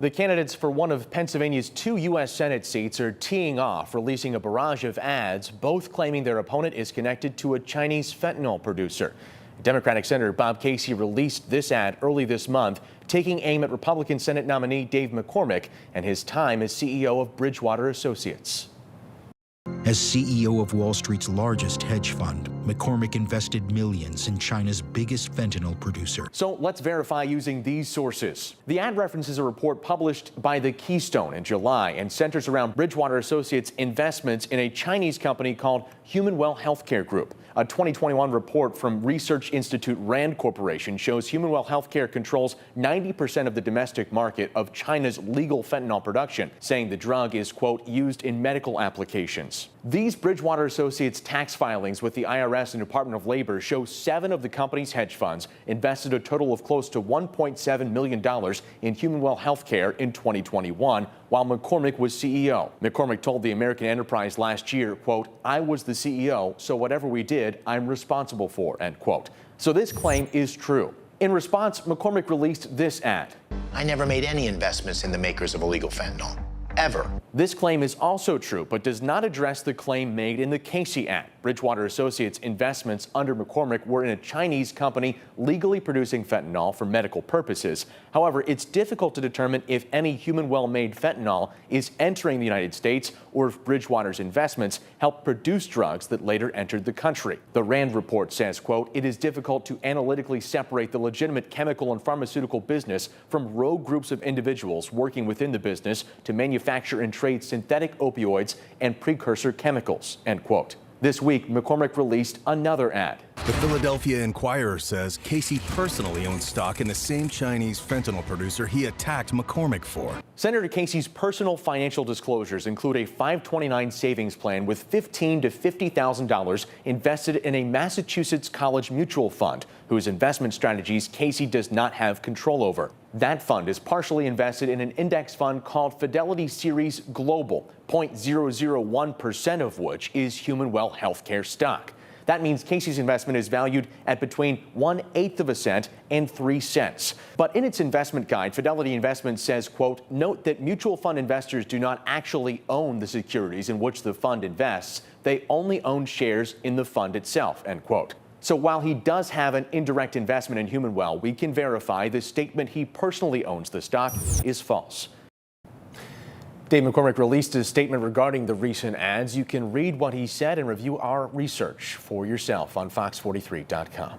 The candidates for one of Pennsylvania's 2 U.S. Senate seats are teeing off, releasing a barrage of ads, both claiming their opponent is connected to a Chinese fentanyl producer. Democratic Senator Bob Casey released this ad early this month, taking aim at Republican Senate nominee Dave McCormick and his time as CEO of Bridgewater Associates. As CEO of Wall Street's largest hedge fund, McCormick invested millions in China's biggest fentanyl producer. So let's verify using these sources. The ad references a report published by the Keystone in July and centers around Bridgewater Associates' investments in a Chinese company called Humanwell Healthcare Group. A 2021 report from Research Institute Rand Corporation shows Humanwell Healthcare controls 90% of the domestic market of China's legal fentanyl production, saying the drug is, quote, used in medical applications. These Bridgewater Associates tax filings with the IRS and Department of Labor show 7 of the company's hedge funds invested a total of close to $1.7 million in Humanwell Healthcare in 2021, while McCormick was CEO. McCormick told the American Enterprise last year, quote, "I was the CEO, so whatever we did, I'm responsible for," end quote. So this claim is true. In response, McCormick released this ad. "I never made any investments in the makers of illegal fentanyl. Ever." This claim is also true, but does not address the claim made in the Casey ad. Bridgewater Associates' investments under McCormick were in a Chinese company legally producing fentanyl for medical purposes. However, it's difficult to determine if any Humanwell-made fentanyl is entering the United States or if Bridgewater's investments helped produce drugs that later entered the country. The Rand report says, quote, "It is difficult to analytically separate the legitimate chemical and pharmaceutical business from rogue groups of individuals working within the business to manufacture and trade synthetic opioids and precursor chemicals," end quote. This week, McCormick released another ad. The Philadelphia Inquirer says Casey personally owns stock in the same Chinese fentanyl producer he attacked McCormick for. Senator Casey's personal financial disclosures include a 529 savings plan with $15,000 to $50,000 invested in a Massachusetts college mutual fund, whose investment strategies Casey does not have control over. That fund is partially invested in an index fund called Fidelity Series Global, 0.001% of which is Humanwell Healthcare stock. That means Casey's investment is valued at between 1/8 of a cent and 3 cents. But in its investment guide, Fidelity Investments says, quote, "Note that mutual fund investors do not actually own the securities in which the fund invests. They only own shares in the fund itself," end quote. So while he does have an indirect investment in Humanwell, we can verify the statement he personally owns the stock is false. Dave McCormick released his statement regarding the recent ads. You can read what he said and review our research for yourself on fox43.com.